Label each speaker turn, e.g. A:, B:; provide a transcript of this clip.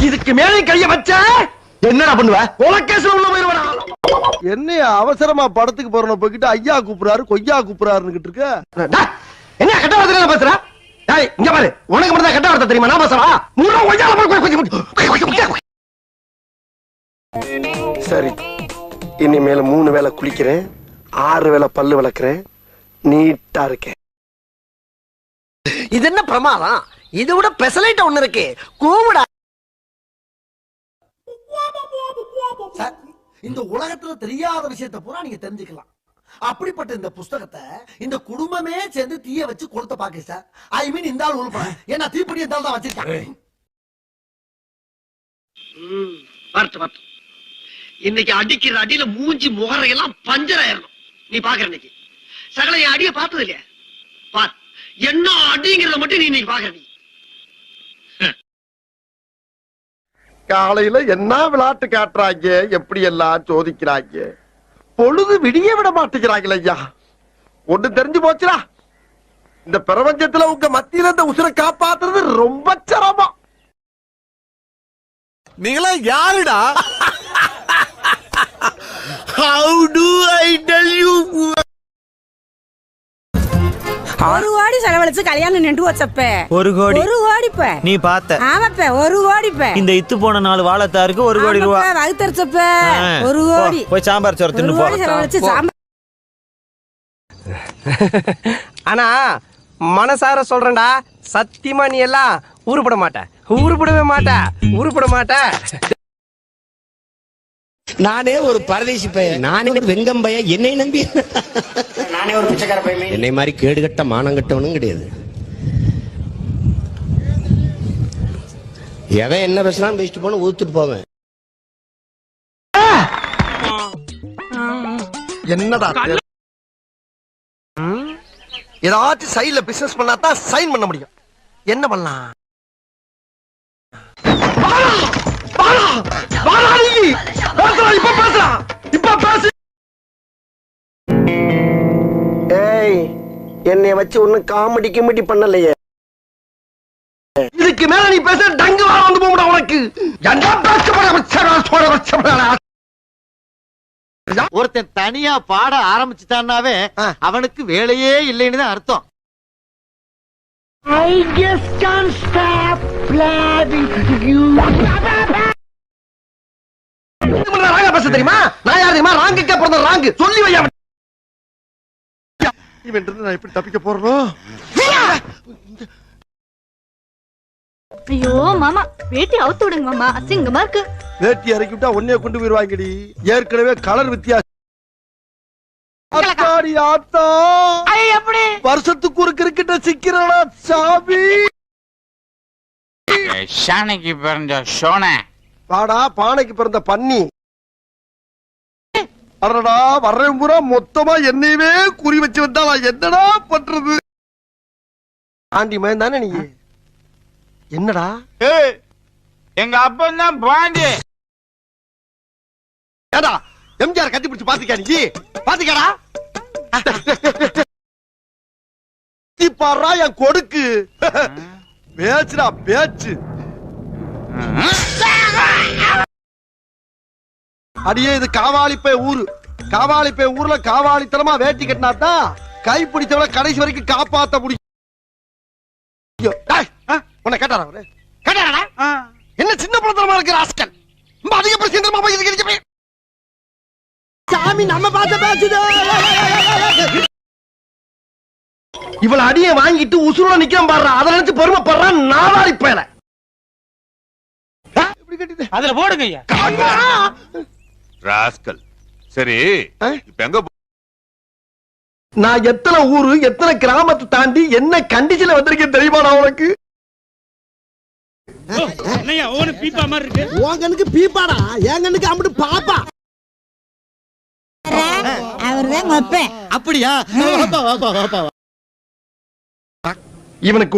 A: இதுக்கு மேலே கைய வச்ச என்னடா பண்ணுவ? உலகேஸ்ல உள்ள போயிருவடா.
B: என்ன அவசரமா படத்துக்கு போறன போயிட்டு ஐயா கூப்பிடுறாரு கொய்யா கூப்பிடுறாருன்னு இருக்க.
A: என்ன கெட்ட வார்த்தை பேசுற? டேய் இங்க பாரு, உனக்கு மட்டும் தான் கெட்ட வார்த்தை தெரியுமா? நான் பேசுறா மூணு கொய்யால.
B: சரி, இனிமேல 3 வேளை குளிக்கிறேன், 6 வேளை பல்லு விளக்குறேன், நீட்டா இருக்கேன்.
A: இது என்ன பிரமாதம்? இது விட பெசலைட் ஒண்ணு இருக்கு, கூவுடா.
B: இந்த உலகத்துல தெரியாத விஷயத்தை பூரா நீங்க தெரிஞ்சுக்கலாம். அப்படிப்பட்ட இந்த புஸ்தகத்தை இந்த குடும்பமே சேர்ந்து தீய வச்சு கொடுத்த பாக்கு சார். ஐ மீன் இந்த ஆள் உள்பட ஏன்னா தீப்படி இந்த ஆள் தான் வச்சிருக்காங்க.
A: இன்னைக்கு அடிக்கிற அடியில மூஞ்சி முகரையெல்லாம் பஞ்சர் ஆயிரணும். நீ பாக்குற இன்னைக்கு சகல என் அடிய பார்த்தது இல்லையா? பார் என்ன அடிங்கிறத மட்டும் நீ இன்னைக்கு பாக்குற. நீ
B: காலையில என்ன விளையாட்டு காட்டுறாங்க, எப்படி எல்லாம் சோதிக்கிறாங்க. பொழுது விடிய விட மாட்டேங்கிறாங்களே ஐயா. ஒண்ணு தெரிஞ்சு போச்சுடா, இந்த பிரபஞ்சத்துல உங்க மத்தியில இந்த உசுரை காப்பாத்துறது ரொம்ப சிரமம். நீங்களா யாருடா? How do I tell you?
C: ஒரு கோடி செலவழிச்சு கல்யாணம் நின்று வச்சப்ப
D: ஒரு
C: கோடிப்ப
D: நீ பார்த்த.
C: ஆமாப்ப ஒரு கோடிப்ப
D: இந்த இத்து போன 4 வாழைத்தாருக்கு 1 கோடி ரூபாய்
C: வகுத்தரிச்சப்ப ஒரு கோடி.
D: போய் சாம்பார் சோறு தின்னு போ.
C: செலவழிச்சு சாம்பார்.
E: ஆனா மனசார சொல்றேன்டா, சத்தியமா நீ எல்லாம் உருப்பட மாட்ட.
F: நானே ஒரு பரதேசி பையன், நானே ஒரு வெங்கம் பையன், என்னை நம்பி நானே ஒரு பிச்சைக்கார பையன். என்னை மாதிரி கேடுகட்ட மானங்கட்டவனும் கிடையாது. எவன் என்ன பேசலாம் பேசிட்டு போன ஊத்துட்டு போவேன்.
B: என்னடா ஏதாச்சும் சைடுல பிசினஸ் பண்ணாதான் சைன் பண்ண முடியும். என்ன பண்ணலாம்? ஏய், என்னை வச்சு ஒன்னும் காமெடி கிமெடி பண்ணலையே.
A: இதுக்கு மேல நீ பேச டங்கு வர வந்து போடா உனக்கு.
G: ஒருத்தன் தனியா பாட ஆரம்பிச்சுட்டான்னாவே அவனுக்கு வேலையே இல்லைன்னு தான் அர்த்தம்.
A: I just can't stop loving you. ராங்க பேச தெரியுமா? நான் யார் தெரியுமா? ராங்குக்கே பிறந்த ராங்கு. சொல்லி வையா.
B: இவன் இருந்து நான் எப்படி தப்பிக்க போறனோ?
H: ஐயோ மாமா, வேட்டி அவுத்து விடுங்க மாமா, அசிங்கமா இருக்கு.
B: வேட்டி இறக்கி விட்டா ஒன்னே கொண்டு போயிருவாங்கடி. ஏற்கனவே கலர் வித்தியாசம். வருஷத்துக்கு ஒரு கிரிக்கெட்ட சிக்கிறா சாமி.
I: ஷானைக்கு பிறந்த சோனை
B: பாடா பானைக்கு பிறந்த பன்னி. அடடா வர்றேன் பூரா மொத்தமா என்னையவே குறி வச்சு வந்தா நான் என்னடா பண்றது? ஆண்டி மயன் தானே நீ? என்னடா
I: எங்க அப்பன் தான் பாண்டி.
B: ஏடா எம்ஜிஆர் கட்டி பிடிச்சு பாத்துக்கா? நீ பாத்துக்கடா பாடுறா என் கொடுக்கு. பேச்சுடா பேச்சு. அடியே இது காவாலிப்பை ஊரு. காவாலிப்பை ஊர்ல காவாலித்தனமா வேட்டி கட்டினாதான் கை பிடிச்சவள கடைசி வரைக்கும் காப்பாத்த முடியும். உன்னை கேட்டாரா அவரு? கேட்டாரா? என்ன சின்ன பழத்தனமா இருக்கிற ஆஸ்கல் அதிக பிரச்சனை சாமி நம்ம பார்த்த பேசுது.
A: இவள அடியை வாங்கிட்டு உசுரோட நிக்காம பாடுறா. அதை நினைச்சு பெருமைப்படுறான் நாவாரி பயல.
I: அதுல போடுங்க ஐயா.
J: ராஸ்கல். சரி இப்ப எங்க?
A: நான் எத்தனை ஊரு எத்தனை கிராமத்தை தாண்டி என்ன கண்டிஷன்ல வந்திருக்கேன் தெரியுமா நான் உனக்கு?
G: பீப்பா மாதிரி இருக்கு.
B: உங்கனுக்கு பீப்பாடா, எங்கனுக்கு அம்பிட்டு பாப்பா.
C: அவர்தான் வைப்பேன்.
G: அப்படியா?
A: இவனுக்கு